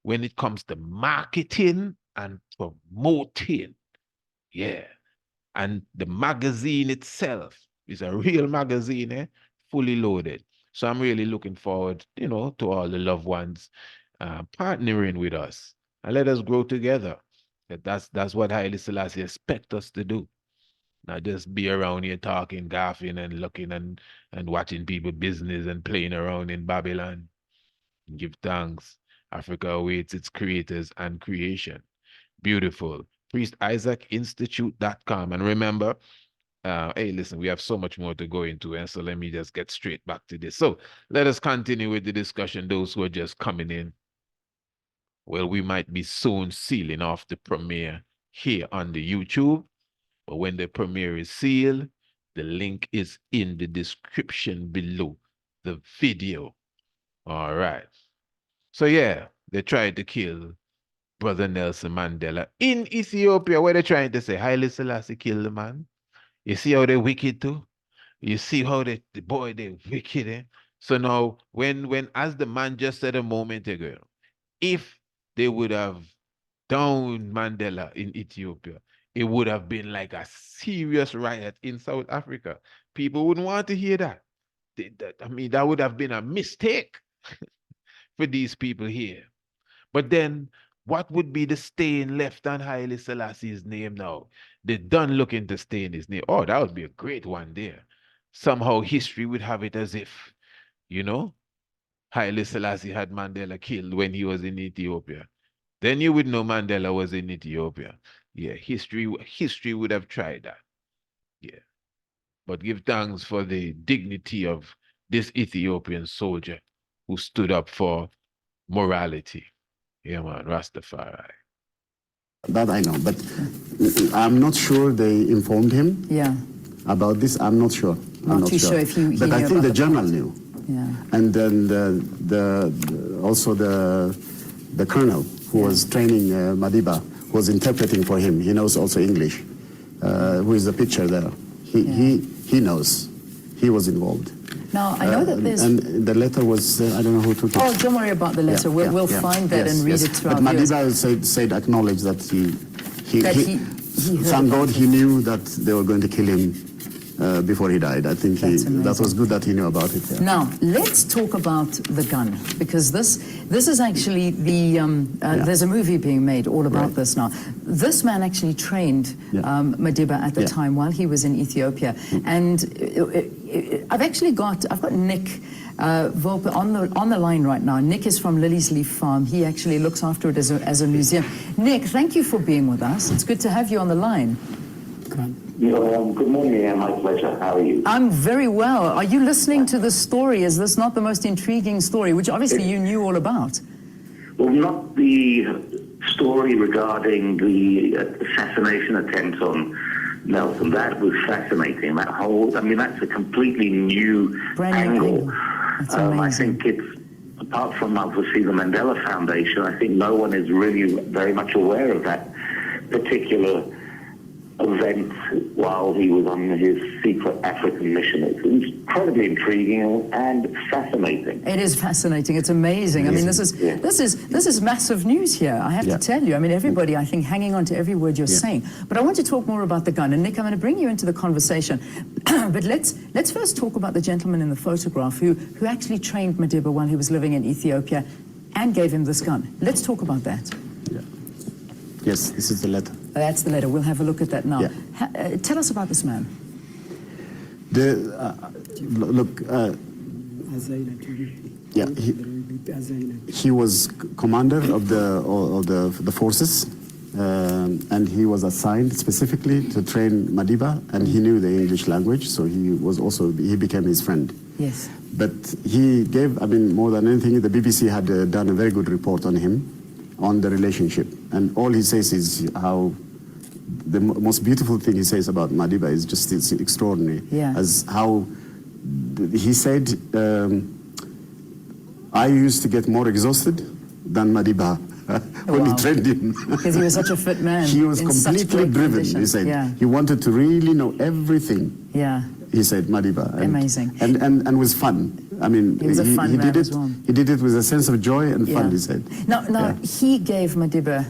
when it comes to marketing and promoting. Yeah. And the magazine itself is a real magazine, fully loaded. So I'm really looking forward, to all the loved ones partnering with us, and let us grow together. That's what Haile Selassie expects us to do. Not just be around here talking, gaffing, and looking and watching people business and playing around in Babylon. Give thanks. Africa awaits its creators and creation. Beautiful. PriestIsaacInstitute.com. And remember, hey, listen, we have so much more to go into, and so let me just get straight back to this. So let us continue with the discussion. Those who are just coming in, well, we might be soon sealing off the premiere here on the YouTube, but when the premiere is sealed, the link is in the description below the video. All right. So yeah, they tried to kill Brother Nelson Mandela in Ethiopia. What they're trying to say, Haile Selassie killed the man. You see how they're wicked too? You see how they're wicked, eh? So now, when as the man just said a moment ago, if they would have downed Mandela in Ethiopia, it would have been like a serious riot in South Africa. People wouldn't want to hear that. That would have been a mistake for these people here. But then, what would be the stain left on Haile Selassie's name now? They done looking to stain his name. Oh, that would be a great one there. Somehow history would have it as if, Haile Selassie had Mandela killed when he was in Ethiopia. Then you would know Mandela was in Ethiopia. Yeah, history would have tried that. Yeah. But give thanks for the dignity of this Ethiopian soldier who stood up for morality. Yeah, man, Rastafari.
That I know, but I'm not sure they informed him about this. I'm not sure.
I'm not too sure if he
but I think the journal knew.
Yeah.
And then also the colonel who was training Madiba was interpreting for him. He knows also English. Who is the picture there? He knows. He was involved.
Now, I know that there's...
And the letter was, I don't know who took it.
Oh, don't worry about the letter. We'll find that and read it to our viewers.
But Madiba acknowledged that he thank God he knew that they were going to kill him before he died. I think that was good that he knew about it. Yeah.
Now, let's talk about the gun, because this is actually the, there's a movie being made all about this now. This man actually trained Madiba at the time while he was in Ethiopia. And I've got Nick Volpe on the line right now. Nick is from Lily's Leaf Farm. He actually looks after it as a museum. Nick, thank you for being with us. It's good to have you on the line.
Good morning, my pleasure. How are you?
I'm very well. Are you listening to this story? Is this not the most intriguing story, which obviously you knew all about?
Well, not the story regarding the assassination attempt on Nelson. That was fascinating. That whole, I mean, that's a completely new angle. I think it's, apart from obviously the Mandela Foundation, I think no one is really very much aware of that particular event while he was on his secret African mission. It's incredibly intriguing and fascinating.
It is fascinating. It's amazing. I mean, this is massive news here. I have to tell you. I mean, everybody, I think, hanging on to every word you're saying. But I want to talk more about the gun. And Nick, I'm going to bring you into the conversation. But let's first talk about the gentleman in the photograph who actually trained Madiba while he was living in Ethiopia and gave him this gun. Let's talk about that.
Yeah. Yes, this is the letter.
That's the letter. We'll have a look at that now. Yeah. Tell us about this man.
He was commander of the forces, and he was assigned specifically to train Madiba, and he knew the English language, so he became his friend.
Yes.
But he gave, I mean, more than anything, the BBC had done a very good report on him, on the relationship, and all he says is how the most beautiful thing he says about Madiba is just it's extraordinary.
Yeah.
As how he said, I used to get more exhausted than Madiba when he trained him.
Because he was such a fit man.
He was completely driven. Condition. He said he wanted to really know everything.
Yeah.
He said Madiba. And,
amazing.
And was fun. I mean, he did it. Well. He did it with a sense of joy and fun. He said.
Now he gave Madiba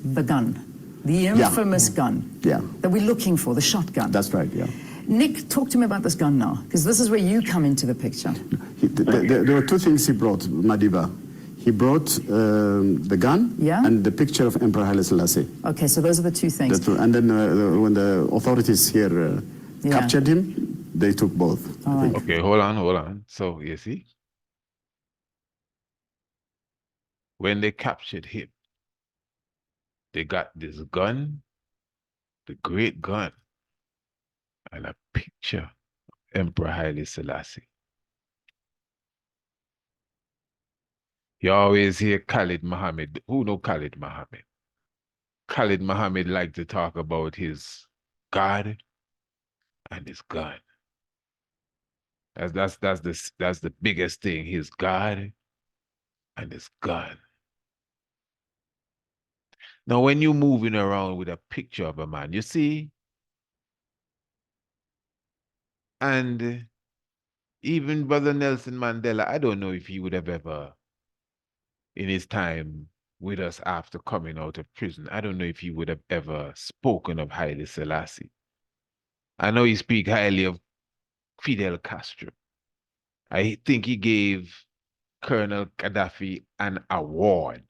the gun, the infamous gun that we're looking for, the shotgun.
That's right. Yeah.
Nick, talk to me about this gun now, because this is where you come into the picture.
There were two things he brought, Madiba. He brought the gun and the picture of Emperor Haile Selassie.
Okay, so those are the two things.
And then when the authorities here captured him, they took both.
Right.
Okay, hold on. So, you see, when they captured him, they got this gun, the great gun, and a picture of Emperor Haile Selassie. You always hear Khalid Muhammad. Who know Khalid Muhammad? Khalid Muhammad liked to talk about his God and his gun. That's the biggest thing, his God and his gun. Now, when you're moving around with a picture of a man, you see, and even Brother Nelson Mandela, I don't know if he would have ever, in his time with us after coming out of prison, I don't know if he would have ever spoken of Haile Selassie. I know he speak highly of Fidel Castro. I think he gave Colonel Gaddafi an award.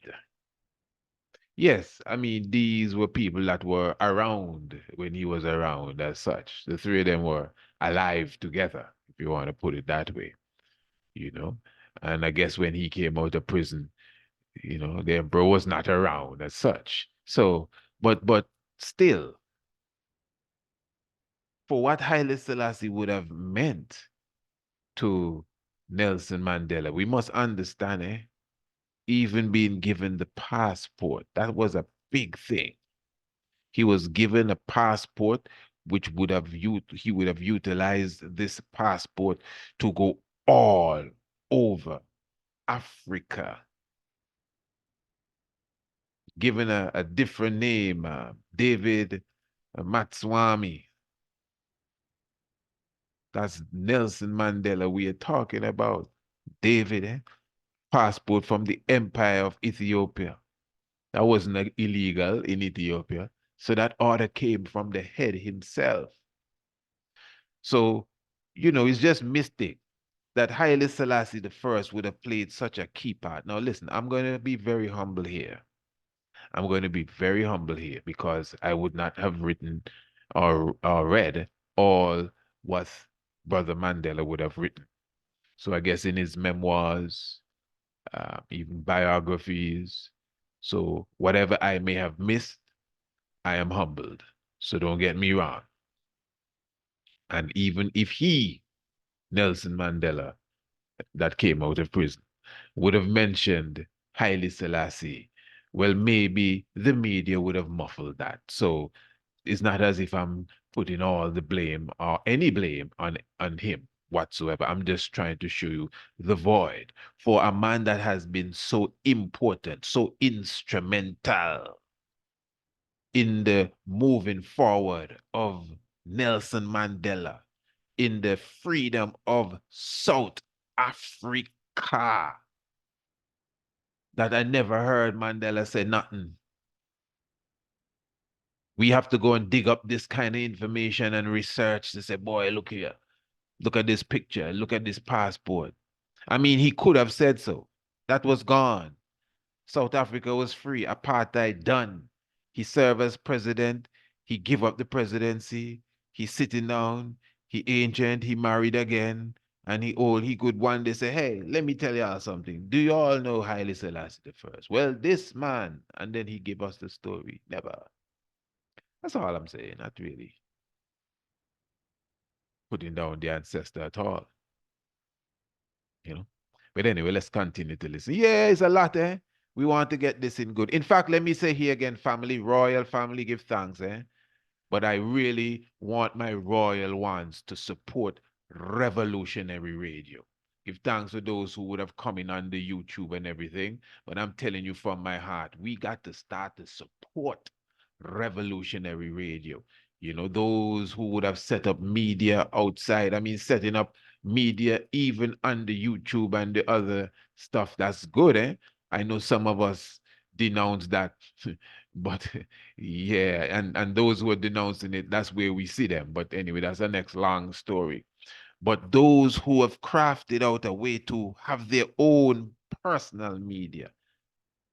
Yes, I mean, these were people that were around when he was around as such. The three of them were alive together, if you want to put it that way, you know. And I guess when he came out of prison, you know, the emperor was not around as such. So, but still, for what Haile Selassie would have meant to Nelson Mandela, we must understand, even being given the passport, that was a big thing. He was given a passport which would have he would have utilized this passport to go all over Africa. Given a different name, David Matswami. That's Nelson Mandela we are talking about. David, passport from the Empire of Ethiopia. That wasn't illegal in Ethiopia. So that order came from the head himself. So, it's just mystic that Haile Selassie the first would have played such a key part. Now, listen, I'm going to be very humble here. I'm going to be very humble here because I would not have written or read all what Brother Mandela would have written. So I guess in his memoirs, even biographies. So whatever I may have missed, I am humbled. So don't get me wrong. And even if he, Nelson Mandela, that came out of prison, would have mentioned Haile Selassie, well, maybe the media would have muffled that. So it's not as if I'm putting all the blame or any blame on him whatsoever. I'm just trying to show you the void for a man that has been so important, so instrumental in the moving forward of Nelson Mandela, in the freedom of South Africa, that I never heard Mandela say nothing. We have to go and dig up this kind of information and research to say, boy, look here. Look at this picture. Look at this passport. I mean, he could have said so. That was gone. South Africa was free. Apartheid done. He served as president. He gave up the presidency. He's sitting down. He ancient. He married again. And he old. He could one day say, hey, let me tell y'all something. Do you all know Haile Selassie the first? Well, this man. And then he gave us the story. Never. That's all I'm saying. Not really putting down the ancestor at all. But anyway, let's continue to listen. Yeah, it's a lot, eh? We want to get this in good. In fact, let me say here again, family, royal family, give thanks, eh? But I really want my royal ones to support revolutionary radio. Give thanks to those who would have come in on the YouTube and everything. But I'm telling you from my heart, we got to start to support revolutionary radio. Those who would have set up media outside. I mean, setting up media even on the YouTube and the other stuff. That's good, eh? I know some of us denounce that, but yeah, and those who are denouncing it, that's where we see them. But anyway, that's the next long story. But those who have crafted out a way to have their own personal media,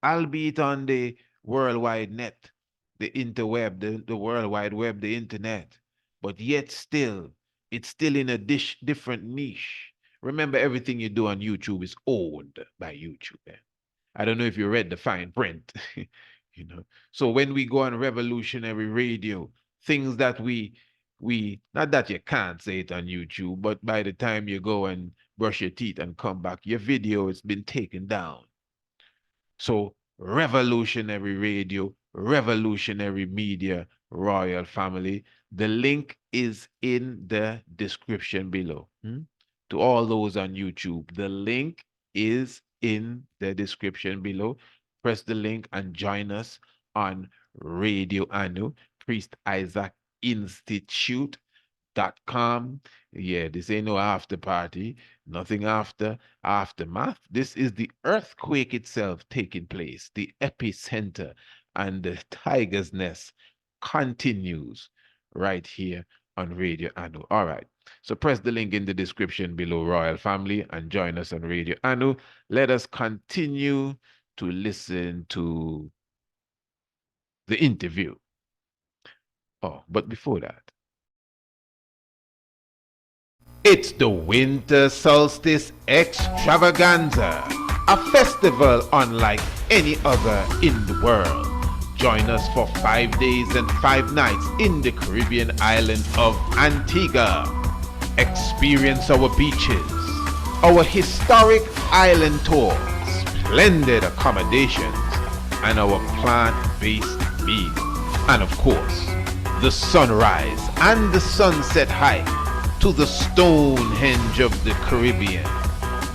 albeit on the worldwide net, the interweb, the world wide web, the internet, but yet still, it's still in a different niche. Remember, everything you do on YouTube is owned by YouTube. I don't know if you read the fine print, So when we go on revolutionary radio, things that we not that you can't say it on YouTube, but by the time you go and brush your teeth and come back, your video has been taken down. So revolutionary radio, revolutionary media, royal family. The link is in the description below. To all those on YouTube, the link is in the description below. Press the link and join us on Radio Anu, Priest Isaac Institute.com. Yeah, this ain't no after party, nothing aftermath. This is the earthquake itself taking place, the epicenter, and the tiger's nest continues right here on Radio Anu. All right, so press the link in the description below, Royal Family, and join us on Radio Anu. Let us continue to listen to the interview. Oh, but before that, it's the Winter Solstice Extravaganza, a festival unlike any other in the world. Join us for 5 days and 5 nights in the Caribbean island of Antigua. Experience our beaches, our historic island tours, splendid accommodations, and our plant-based meals. And of course, the sunrise and the sunset hike to the Stonehenge of the Caribbean,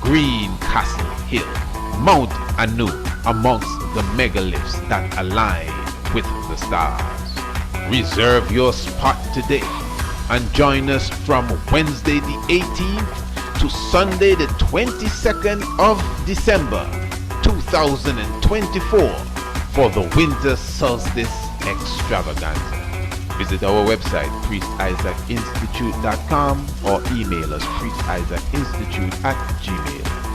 Green Castle Hill, Mount Anu, amongst the megaliths that align with the stars. Reserve your spot today and join us from Wednesday the 18th to Sunday the 22nd of December 2024 for the Winter Solstice Extravaganza. Visit our website, priestisaacinstitute.com, or email us priestisaacinstitute@gmail.com.